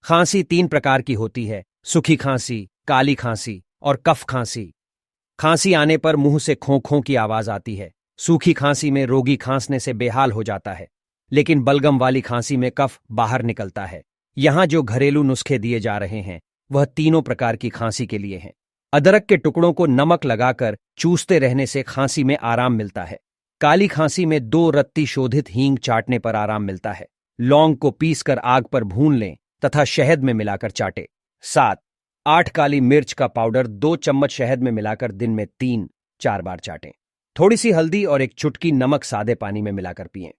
खांसी 3 प्रकार की होती है, सूखी खांसी, काली खांसी और कफ खांसी। खांसी आने पर मुंह से खों खों की आवाज आती है। सूखी खांसी में रोगी खांसने से बेहाल हो जाता है, लेकिन बलगम वाली खांसी में कफ बाहर निकलता है। यहाँ जो घरेलू नुस्खे दिए जा रहे हैं वह तीनों प्रकार की खांसी के लिए हैं। अदरक के टुकड़ों को नमक लगाकर चूसते रहने से खांसी में आराम मिलता है। काली खांसी में 2 रत्ती शोधित हींग चाटने पर आराम मिलता है। लौंग को पीसकर आग पर भून लें तथा शहद में मिलाकर चाटे। 7. 8 काली मिर्च का पाउडर 2 चम्मच शहद में मिलाकर दिन में 3-4 बार चाटें। थोड़ी सी हल्दी और एक चुटकी नमक सादे पानी में मिलाकर पिएं।